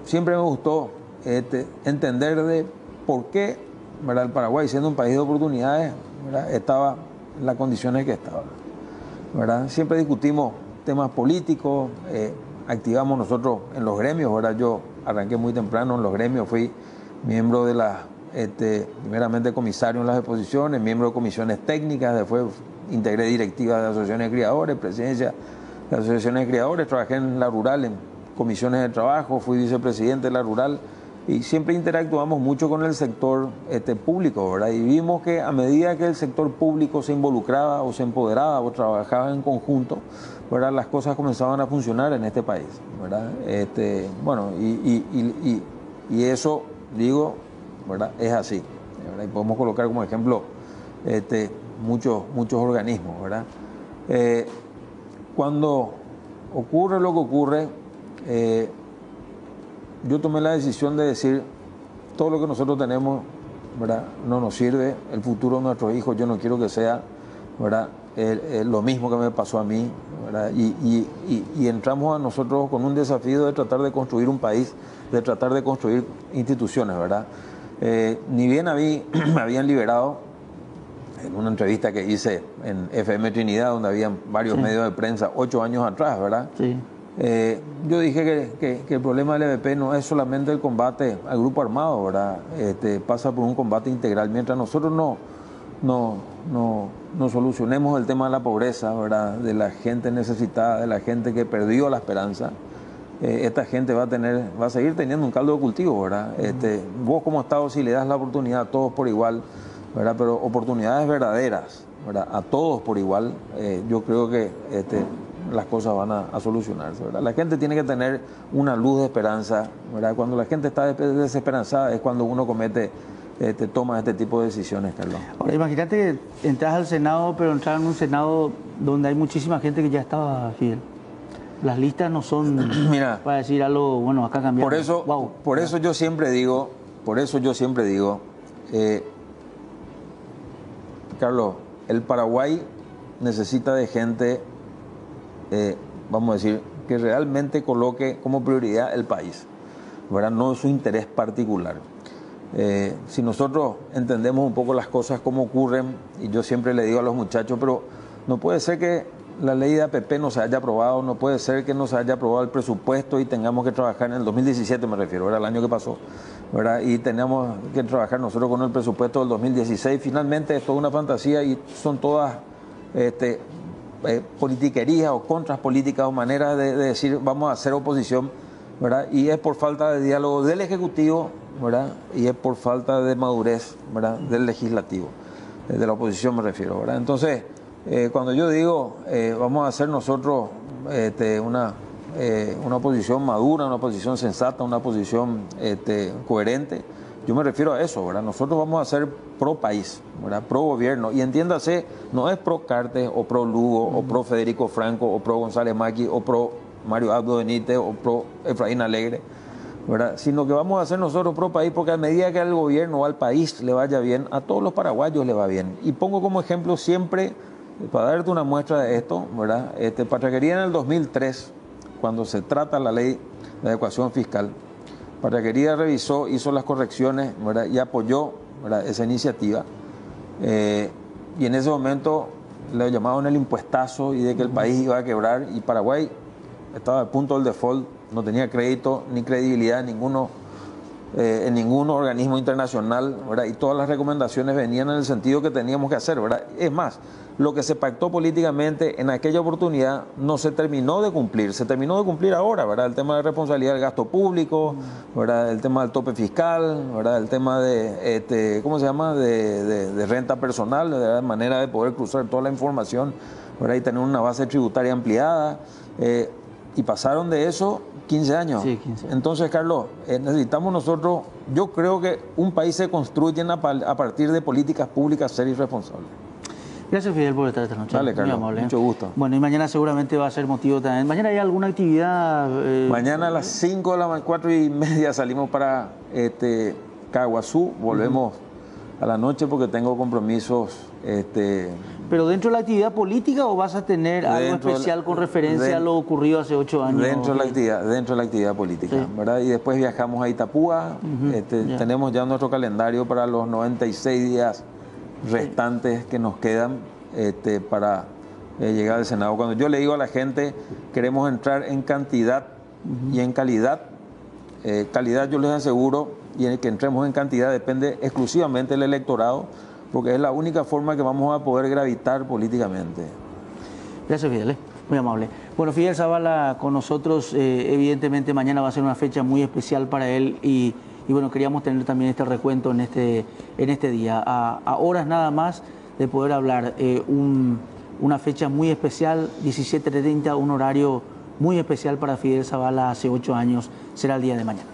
[SPEAKER 8] siempre me gustó entender de por qué, ¿verdad?, el Paraguay, siendo un país de oportunidades, ¿verdad?, estaba en las condiciones que estaba, ¿verdad? Siempre discutimos temas políticos, activamos nosotros en los gremios, ¿verdad? Yo arranqué muy temprano en los gremios, fui miembro de primeramente comisario en las exposiciones, miembro de comisiones técnicas, después integré directivas de asociaciones de criadores, presidencia de asociaciones de criadores, trabajé en la rural, en comisiones de trabajo, fui vicepresidente de la rural, y siempre interactuamos mucho con el sector público, ¿verdad? Y vimos que a medida que el sector público se involucraba o se empoderaba o trabajaba en conjunto, ¿verdad?, las cosas comenzaban a funcionar en este país, ¿verdad? Bueno, y eso, digo, ¿verdad?, es así, ¿verdad? Y podemos colocar como ejemplo muchos organismos, ¿verdad? Cuando ocurre lo que ocurre, yo tomé la decisión de decir, todo lo que nosotros tenemos, ¿verdad?, no nos sirve, el futuro de nuestros hijos yo no quiero que sea, ¿verdad?, lo mismo que me pasó a mí, ¿verdad? Y entramos a nosotros con un desafío de tratar de construir un país, de tratar de construir instituciones, ¿verdad? Ni bien a mí me habían liberado en una entrevista que hice en FM Trinidad, donde habían varios medios de prensa 8 años atrás, ¿verdad? Sí. Yo dije que el problema del EVP no es solamente el combate al grupo armado, ¿verdad? Pasa por un combate integral. Mientras nosotros no solucionemos el tema de la pobreza, ¿verdad?, de la gente necesitada, de la gente que perdió la esperanza, esta gente va a seguir teniendo un caldo de cultivo, ¿verdad? Vos como Estado, si le das la oportunidad a todos por igual, ¿verdad?, pero oportunidades verdaderas, ¿verdad?, a todos por igual, yo creo que las cosas van a solucionarse, ¿verdad? La gente tiene que tener una luz de esperanza, ¿verdad? Cuando la gente está desesperanzada es cuando uno toma este tipo de decisiones, Carlos.
[SPEAKER 7] Ahora, imagínate que entras al Senado, pero entras en un Senado donde hay muchísima gente que ya estaba, Fidel. Las listas no son, mira, para decir algo, bueno, acá cambiamos.
[SPEAKER 8] Por eso yo siempre digo, Carlos, el Paraguay necesita de gente, vamos a decir, que realmente coloque como prioridad el país, ¿verdad?, no su interés particular. Si nosotros entendemos un poco las cosas como ocurren, y yo siempre le digo a los muchachos, pero no puede ser que la ley de APP no se haya aprobado, no puede ser que no se haya aprobado el presupuesto y tengamos que trabajar en el 2017, me refiero, era el año que pasó, ¿verdad?, y tenemos que trabajar nosotros con el presupuesto del 2016. Finalmente es toda una fantasía y son todas politiquerías o contras políticas o maneras de decir vamos a hacer oposición, ¿verdad?, y es por falta de diálogo del Ejecutivo, ¿verdad?, y es por falta de madurez, ¿verdad?, del Legislativo. de la oposición me refiero, ¿verdad? Entonces, cuando yo digo vamos a hacer nosotros una oposición madura, una oposición sensata, una oposición coherente, yo me refiero a eso, ¿verdad? Nosotros vamos a ser pro país, ¿verdad? Pro gobierno, y entiéndase, no es pro Cartes o pro Lugo o pro Federico Franco o pro González Maqui o pro Mario Abdo Benítez o pro Efraín Alegre, ¿verdad? Sino que vamos a hacer nosotros pro país, porque a medida que al gobierno o al país le vaya bien, a todos los paraguayos le va bien. Y pongo como ejemplo siempre, para darte una muestra de esto, ¿verdad? Patraquería en el 2003, cuando se trata la ley de adecuación fiscal, Patraquería revisó, hizo las correcciones, ¿verdad? Y apoyó, ¿verdad?, esa iniciativa. Y en ese momento le llamaban el impuestazo y de que el país iba a quebrar, y Paraguay estaba al punto del default, no tenía crédito ni credibilidad en ningún organismo internacional, ¿verdad? Y todas las recomendaciones venían en el sentido que teníamos que hacer, ¿verdad? Es más, lo que se pactó políticamente en aquella oportunidad no se terminó de cumplir, se terminó de cumplir ahora, ¿verdad? El tema de responsabilidad del gasto público, ¿verdad? El tema del tope fiscal, ¿verdad? El tema de, ¿cómo se llama?, de renta personal, de manera de poder cruzar toda la información, ¿verdad? Y tener una base tributaria ampliada. Y pasaron de eso 15 años.
[SPEAKER 7] Sí, 15 años.
[SPEAKER 8] Entonces, Carlos, necesitamos nosotros, yo creo que un país se construye a partir de políticas públicas serias y responsables.
[SPEAKER 7] Gracias, Fidel, por estar esta noche.
[SPEAKER 8] Dale, Carlos, mucho gusto.
[SPEAKER 7] Bueno, y mañana seguramente va a ser motivo también. ¿Mañana hay alguna actividad?
[SPEAKER 8] Mañana a las 5 de la mañana, 4:30 salimos para Caguazú, volvemos a la noche porque tengo compromisos.
[SPEAKER 7] ¿Pero dentro de la actividad política o vas a tener algo especial con referencia a lo ocurrido hace 8 años?
[SPEAKER 8] Dentro de la actividad política, sí, ¿verdad? Y después viajamos a Itapúa. Tenemos ya nuestro calendario para los 96 días restantes que nos quedan para llegar al Senado. Cuando yo le digo a la gente, queremos entrar en cantidad y en calidad. Calidad, yo les aseguro, y en que entremos en cantidad depende exclusivamente del electorado, porque es la única forma que vamos a poder gravitar políticamente.
[SPEAKER 7] Gracias, Fidel, muy amable. Bueno, Fidel Zavala con nosotros, evidentemente mañana va a ser una fecha muy especial para él y bueno, queríamos tener también este recuento en este día. A horas nada más de poder hablar, una fecha muy especial, 17:30, un horario muy especial para Fidel Zavala hace 8 años, será el día de mañana.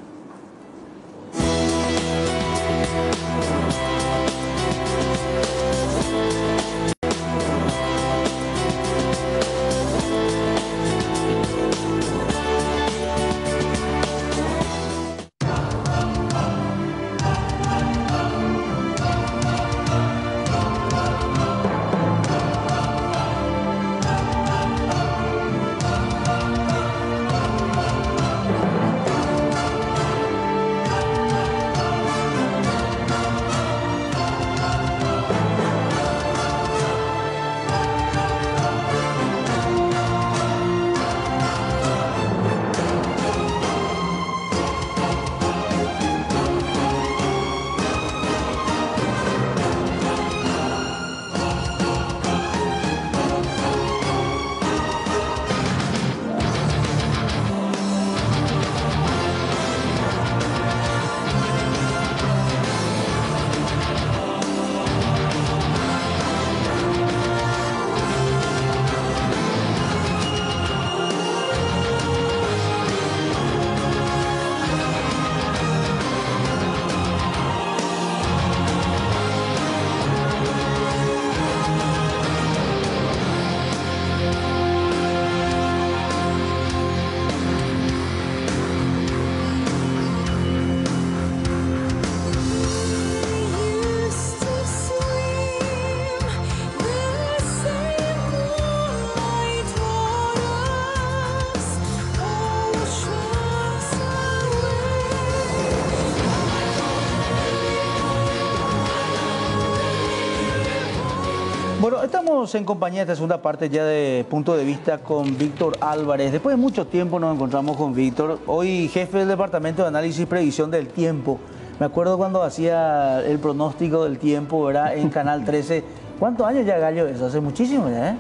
[SPEAKER 7] Bueno, estamos en compañía de esta segunda parte ya de Punto de Vista con Víctor Álvarez. Después de mucho tiempo nos encontramos con Víctor, hoy jefe del Departamento de Análisis y Previsión del Tiempo. Me acuerdo cuando hacía el pronóstico del tiempo, ¿verdad? En Canal 13. ¿Cuántos años ya, Gallo? Eso hace muchísimo ya, ¿eh?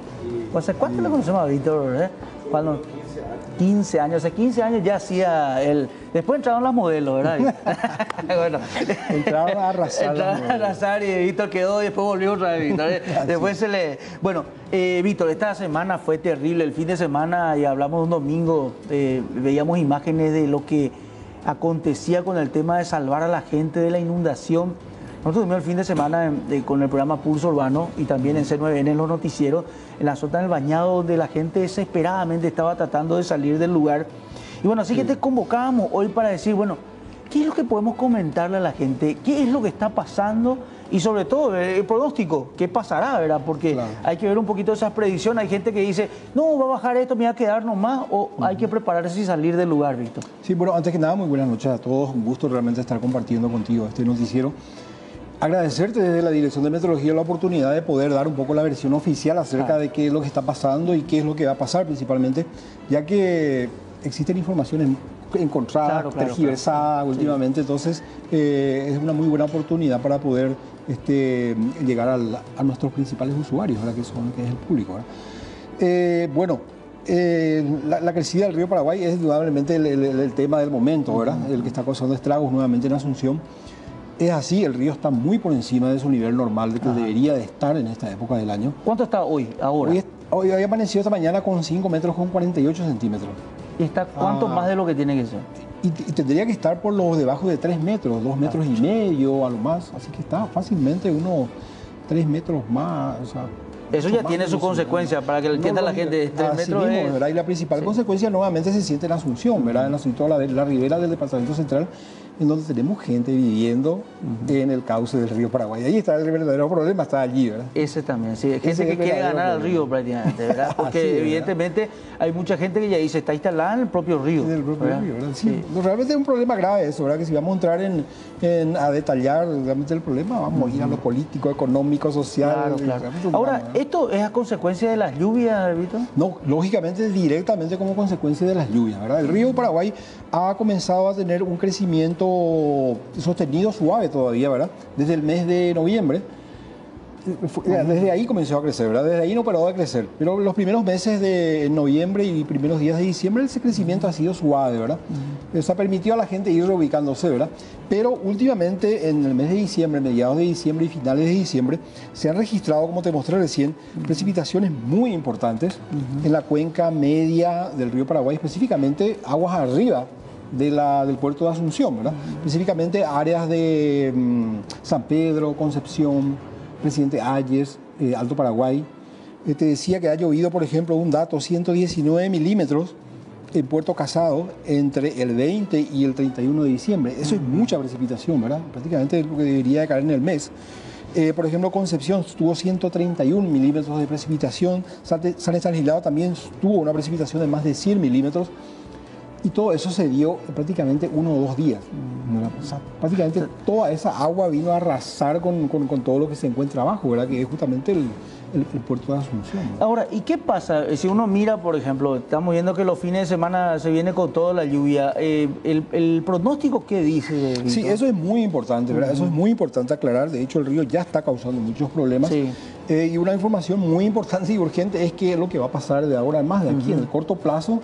[SPEAKER 7] ¿Hace cuánto le conocemos a Víctor, ¿verdad? Cuando... 15 años. Hace 15 años ya hacía el... Después entraron las modelos, ¿verdad? Bueno,
[SPEAKER 9] entraron a arrasar.
[SPEAKER 7] Entraron a arrasar y Víctor quedó y después volvió otra vez, Víctor. Después se le... Bueno, Víctor, esta semana fue terrible. El fin de semana, y hablamos un domingo, veíamos imágenes de lo que acontecía con el tema de salvar a la gente de la inundación. Nosotros tuvimos el fin de semana con el programa Pulso Urbano y también en C9N, en los noticieros, en la zona del Bañado, donde la gente desesperadamente estaba tratando de salir del lugar. Y bueno, así que te convocábamos hoy para decir, bueno, ¿qué es lo que podemos comentarle a la gente? ¿Qué es lo que está pasando? Y sobre todo, el pronóstico, ¿qué pasará, verdad? Porque hay que ver un poquito esas predicciones. Hay gente que dice, no, va a bajar esto, me va a quedar nomás, o hay que prepararse y salir del lugar, Víctor.
[SPEAKER 9] Sí, bueno, antes que nada, muy buenas noches a todos. Un gusto realmente estar compartiendo contigo este noticiero. Agradecerte desde la Dirección de Meteorología la oportunidad de poder dar un poco la versión oficial acerca de qué es lo que está pasando y qué es lo que va a pasar principalmente, ya que existen informaciones encontradas, tergiversadas últimamente, entonces es una muy buena oportunidad para poder llegar a nuestros principales usuarios, ¿verdad? Que es el público, ¿verdad? La crecida del río Paraguay es indudablemente el tema del momento, ¿verdad? El que está causando estragos nuevamente en Asunción. Es así, el río está muy por encima de su nivel normal, de que debería de estar en esta época del año.
[SPEAKER 7] ¿Cuánto está hoy, ahora?
[SPEAKER 9] Hoy había amanecido esta mañana con 5 metros con 48 centímetros.
[SPEAKER 7] ¿Y está cuánto más de lo que tiene que ser?
[SPEAKER 9] Y tendría que estar por los debajo de 3 metros, 2 metros y medio a lo más. Así que está fácilmente unos 3 metros más. O sea,
[SPEAKER 7] eso ya tiene su consecuencia, para que lo entienda la gente. 3 metros
[SPEAKER 9] mismo, ¿verdad? Y la principal consecuencia nuevamente se siente en Asunción, ¿verdad? En toda la ribera del Departamento Central, en donde tenemos gente viviendo en el cauce del río Paraguay. Ahí está el verdadero problema, está allí, ¿verdad?
[SPEAKER 7] Ese también, sí. Gente que quiere ganar al río prácticamente, ¿verdad? Porque sí, evidentemente hay mucha gente que ya dice, está instalada en el propio río.
[SPEAKER 9] En el propio río, ¿verdad? Sí. Realmente es un problema grave eso, ¿verdad? Que si vamos a entrar a detallar realmente el problema, vamos a ir a lo político, económico, social.
[SPEAKER 7] Claro. Ahora, ¿esto es a consecuencia de las lluvias, Víctor?
[SPEAKER 9] No, lógicamente directamente como consecuencia de las lluvias, ¿verdad? El río Paraguay ha comenzado a tener un crecimiento sostenido, suave todavía, ¿verdad? Desde el mes de noviembre. Desde ahí comenzó a crecer, ¿verdad? Desde ahí no paró de crecer. Pero los primeros meses de noviembre y primeros días de diciembre ese crecimiento ha sido suave, ¿verdad? Eso ha permitido a la gente ir reubicándose, ¿verdad? Pero últimamente en el mes de diciembre, mediados de diciembre y finales de diciembre, se han registrado, como te mostré recién, precipitaciones muy importantes en la cuenca media del río Paraguay, específicamente aguas arriba del puerto de Asunción, ¿verdad? Específicamente áreas de San Pedro, Concepción, Presidente Hayes, Alto Paraguay. Te decía que ha llovido, por ejemplo, un dato, 119 milímetros en Puerto Casado entre el 20 y el 31 de diciembre. Eso es mucha precipitación, ¿verdad? Prácticamente lo que debería de caer en el mes. Por ejemplo, Concepción tuvo 131 milímetros de precipitación. San Estanislao también tuvo una precipitación de más de 100 milímetros. Y todo eso se dio prácticamente 1 o 2 días. O sea, prácticamente toda esa agua vino a arrasar con todo lo que se encuentra abajo, ¿verdad? Que es justamente el puerto de Asunción, ¿verdad?
[SPEAKER 7] Ahora, ¿y qué pasa? Si uno mira, por ejemplo, estamos viendo que los fines de semana se viene con toda la lluvia. ¿El pronóstico qué dice? Víctor?
[SPEAKER 9] Sí, eso es muy importante, ¿verdad? Eso es muy importante aclarar. De hecho, el río ya está causando muchos problemas. Sí. Y una información muy importante y urgente es que lo que va a pasar de ahora en más, de aquí en el corto plazo,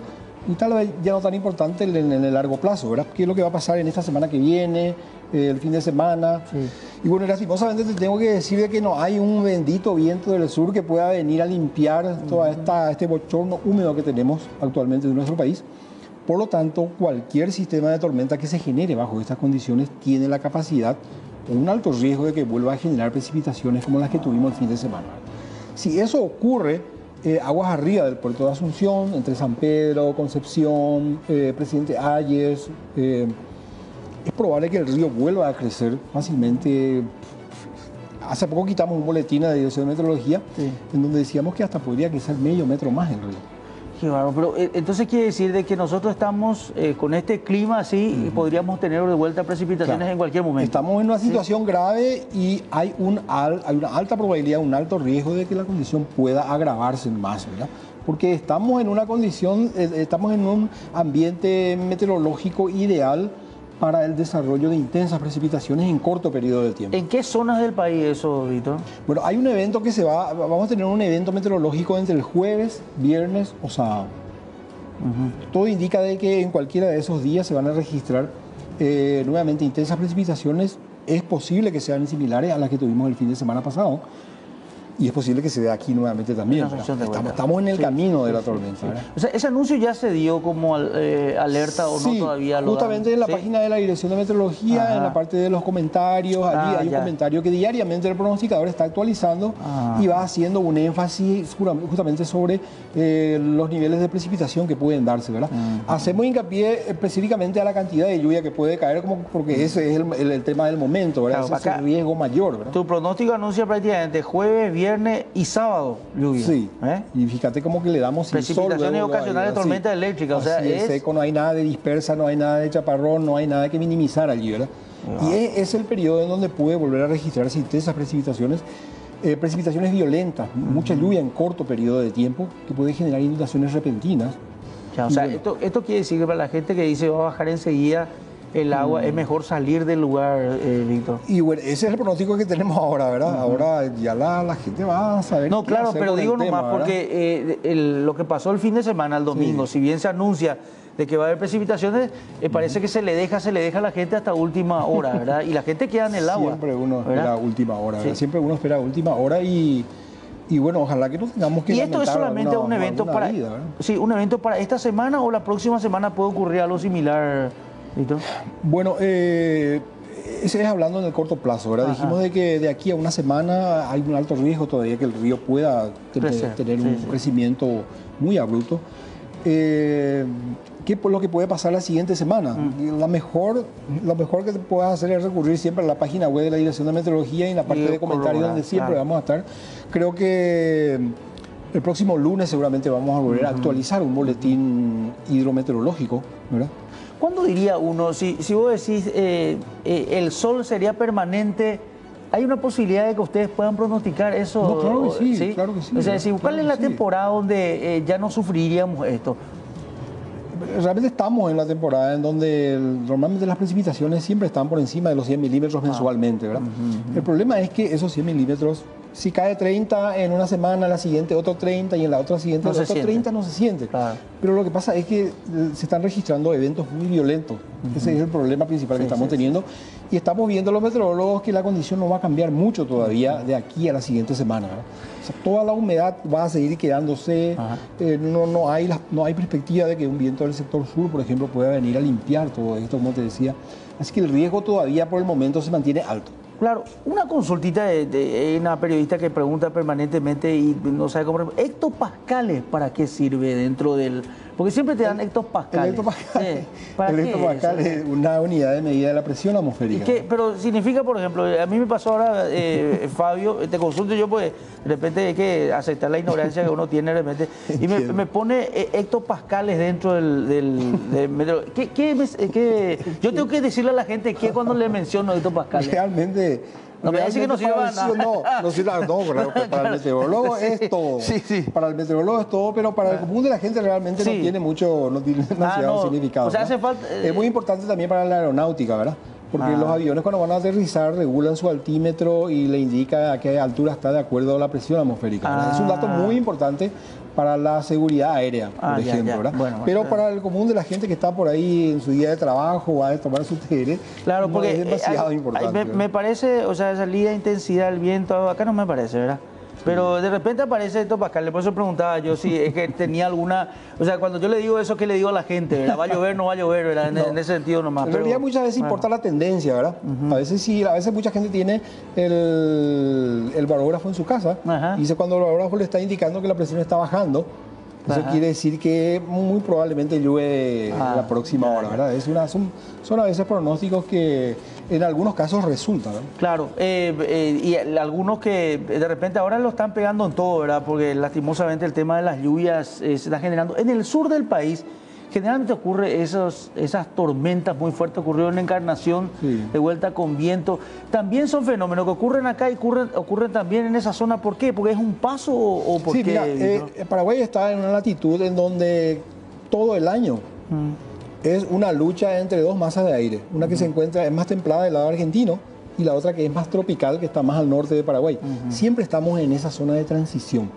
[SPEAKER 9] y tal vez ya no tan importante en el largo plazo, ¿verdad? ¿Qué es lo que va a pasar en esta semana que viene, el fin de semana? Sí. Y bueno, lastimosamente te tengo que decir de que no hay un bendito viento del sur que pueda venir a limpiar todo este bochorno húmedo que tenemos actualmente en nuestro país. Por lo tanto, cualquier sistema de tormenta que se genere bajo estas condiciones tiene la capacidad o un alto riesgo de que vuelva a generar precipitaciones como las que tuvimos el fin de semana. Si eso ocurre, aguas arriba del puerto de Asunción, entre San Pedro, Concepción, Presidente Hayes, es probable que el río vuelva a crecer fácilmente. Hace poco quitamos un boletín de la Dirección de Meteorología en donde decíamos que hasta podría crecer medio metro más el río.
[SPEAKER 7] Qué bárbaro, pero entonces quiere decir de que nosotros estamos con este clima así y podríamos tener de vuelta precipitaciones en cualquier momento.
[SPEAKER 9] Estamos en una situación grave y hay una alta probabilidad, un alto riesgo de que la condición pueda agravarse más, ¿verdad? Porque estamos en una condición, estamos en un ambiente meteorológico ideal para el desarrollo de intensas precipitaciones en corto periodo de tiempo.
[SPEAKER 7] ¿En qué zonas del país eso, Víctor?
[SPEAKER 9] Bueno, hay un evento que vamos a tener un evento meteorológico entre el jueves, viernes o sábado. Todo indica de que en cualquiera de esos días se van a registrar nuevamente intensas precipitaciones. Es posible que sean similares a las que tuvimos el fin de semana pasado. Y es posible que se dé aquí nuevamente también. Estamos en el camino de la tormenta.
[SPEAKER 7] O sea, ¿ese anuncio ya se dio como alerta o no todavía?
[SPEAKER 9] Justamente en la página de la Dirección de Meteorología, en la parte de los comentarios, allí hay un comentario que diariamente el pronosticador está actualizando y va haciendo un énfasis justamente sobre los niveles de precipitación que pueden darse, ¿verdad? Hacemos hincapié específicamente a la cantidad de lluvia que puede caer, porque ese es el tema del momento, ¿verdad?
[SPEAKER 7] Claro,
[SPEAKER 9] ese es el riesgo mayor, ¿verdad?
[SPEAKER 7] Tu pronóstico anuncia prácticamente jueves, viernes y sábado lluvia.
[SPEAKER 9] Sí.
[SPEAKER 7] Y
[SPEAKER 9] fíjate como que le damos
[SPEAKER 7] precipitaciones ocasionales de tormenta eléctrica. O sea,
[SPEAKER 9] es seco, no hay nada de dispersa, no hay nada de chaparrón, no hay nada que minimizar allí, ¿verdad? Y es el periodo en donde puede volver a registrarse intensas precipitaciones, precipitaciones violentas, mucha lluvia en corto periodo de tiempo que puede generar inundaciones repentinas.
[SPEAKER 7] O sea, esto quiere decir que para la gente que dice va a bajar enseguida el agua, es mejor salir del lugar, Víctor.
[SPEAKER 9] Y bueno, ese es el pronóstico que tenemos ahora, ¿verdad? Ahora ya la gente va a saber.
[SPEAKER 7] No, claro, pero digo nomás porque lo que pasó el fin de semana, el domingo, si bien se anuncia de que va a haber precipitaciones, parece que se le deja a la gente hasta última hora, ¿verdad? Y la gente queda en el agua.
[SPEAKER 9] Siempre uno espera última hora, ¿verdad? Siempre uno espera última hora y bueno, ojalá que no tengamos que.
[SPEAKER 7] ¿Y esto es solamente un evento para vida, un evento para esta semana o la próxima semana puede ocurrir algo similar, Víctor?
[SPEAKER 9] Bueno, ese es hablando en el corto plazo, ¿verdad? Dijimos de que de aquí a una semana hay un alto riesgo todavía que el río pueda tener un crecimiento muy abrupto. ¿Qué es lo que puede pasar la siguiente semana? Lo mejor que puedas hacer es recurrir siempre a la página web de la Dirección de Meteorología y en la parte de comentarios donde siempre vamos a estar. Creo que el próximo lunes seguramente vamos a volver a actualizar un boletín hidrometeorológico, ¿verdad?
[SPEAKER 7] ¿Cuándo diría uno, si vos decís el sol sería permanente, hay una posibilidad de que ustedes puedan pronosticar eso?
[SPEAKER 9] No, claro que sí, claro que sí.
[SPEAKER 7] O sea, ¿cuál es la temporada donde ya no sufriríamos esto?
[SPEAKER 9] Realmente estamos en la temporada en donde normalmente las precipitaciones siempre están por encima de los 100 milímetros mensualmente, ¿verdad? El problema es que esos 100 milímetros, si cae 30 en una semana, la siguiente otro 30 y en la otra siguiente otro 30, no se siente. Pero lo que pasa es que se están registrando eventos muy violentos. Ese es el problema principal que estamos teniendo. Y estamos viendo los meteorólogos que la condición no va a cambiar mucho todavía de aquí a la siguiente semana, ¿verdad? O sea, toda la humedad va a seguir quedándose. No hay perspectiva de que un viento del sector sur, por ejemplo, pueda venir a limpiar todo esto, como te decía. Así que el riesgo todavía por el momento se mantiene alto.
[SPEAKER 7] Claro, una consultita de una periodista que pregunta permanentemente y no sabe cómo. ¿Hectopascales para qué sirve dentro del...? Porque siempre te dan hectopascales.
[SPEAKER 9] El hectopascal es una unidad de medida de la presión atmosférica.
[SPEAKER 7] Pero significa, por ejemplo, a mí me pasó ahora, Fabio, te consulto yo, pues de repente hay que aceptar la ignorancia que uno tiene de repente, y me pone hectopascales dentro del metro. Yo tengo que decirle a la gente que cuando le menciono hectopascales.
[SPEAKER 9] Realmente...
[SPEAKER 7] No me dice que no sirve para nada.
[SPEAKER 9] No sirve para el meteorólogo es todo. Para el meteorólogo es todo, pero para el común de la gente realmente no tiene demasiado significado.
[SPEAKER 7] O sea, hace falta...
[SPEAKER 9] Es muy importante también para la aeronáutica, ¿verdad? Porque los aviones cuando van a aterrizar regulan su altímetro y le indica a qué altura está de acuerdo a la presión atmosférica. Es un dato muy importante para la seguridad aérea, por ejemplo, ¿verdad? Pero para el común de la gente que está por ahí en su día de trabajo, va a tomar su TR,
[SPEAKER 7] claro, porque
[SPEAKER 9] es demasiado importante.
[SPEAKER 7] Me parece, o sea, salida, intensidad, el viento, acá no me parece, ¿verdad? Pero de repente aparece hectopascal, por eso preguntaba yo si es que tenía alguna... O sea, cuando yo le digo eso, ¿qué le digo a la gente? ¿Verdad? ¿Va a llover, no va a llover? ¿Verdad? En ese sentido nomás.
[SPEAKER 9] En realidad muchas veces importa la tendencia, ¿verdad? A veces sí, a veces mucha gente tiene el barógrafo en su casa y dice cuando el barógrafo le está indicando que la presión está bajando, eso quiere decir que muy probablemente llueve la próxima hora, ¿verdad? Son a veces pronósticos que en algunos casos resultan, ¿verdad?
[SPEAKER 7] Claro, y algunos que de repente ahora lo están pegando en todo, ¿verdad? Porque lastimosamente el tema de las lluvias se está generando. En el sur del país generalmente ocurre esas tormentas muy fuertes, ocurrió en Encarnación, de vuelta con viento. También son fenómenos que ocurren acá y ocurren también en esa zona. ¿Por qué? ¿Porque es un paso o por qué?
[SPEAKER 9] Mira, Paraguay está en una latitud en donde todo el año es una lucha entre dos masas de aire. Una que se encuentra, es más templada del lado argentino, y la otra que es más tropical, que está más al norte de Paraguay. Siempre estamos en esa zona de transición.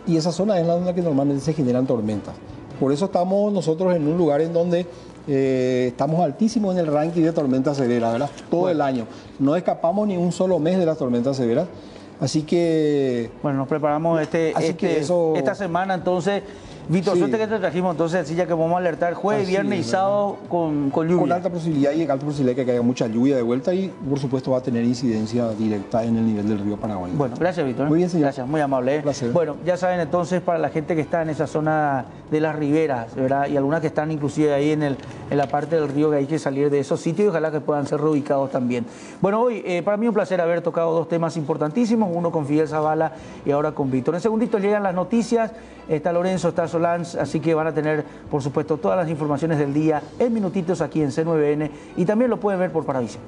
[SPEAKER 9] Y esa zona es la zona que normalmente se generan tormentas. Por eso estamos nosotros en un lugar en donde estamos altísimos en el ranking de tormentas severas, ¿verdad? Todo el año. No escapamos ni un solo mes de las tormentas severas. Así que...
[SPEAKER 7] Bueno, nos preparamos esta semana, entonces... Víctor,
[SPEAKER 9] Sí.
[SPEAKER 7] suerte que te trajimos, entonces, así ya que vamos a alertar jueves,
[SPEAKER 9] Así
[SPEAKER 7] viernes y
[SPEAKER 9] es,
[SPEAKER 7] sábado con lluvia.
[SPEAKER 9] Con alta posibilidad de que haya mucha lluvia de vuelta y, por supuesto, va a tener incidencia directa en el nivel del río Paraguay.
[SPEAKER 7] Bueno, gracias, Víctor.
[SPEAKER 9] Muy bien, señor.
[SPEAKER 7] Gracias, muy amable.
[SPEAKER 9] Un placer.
[SPEAKER 7] Bueno, ya saben entonces, para la gente que está en esa zona de las riberas, ¿verdad? Y algunas que están inclusive ahí en la parte del río, que hay que salir de esos sitios y ojalá que puedan ser reubicados también. Bueno, hoy para mí un placer haber tocado dos temas importantísimos, uno con Fidel Zavala y ahora con Víctor. En segunditos llegan las noticias, está Lorenzo, está Solans, así que van a tener, por supuesto, todas las informaciones del día en minutitos aquí en C9N y también lo pueden ver por Paravisión.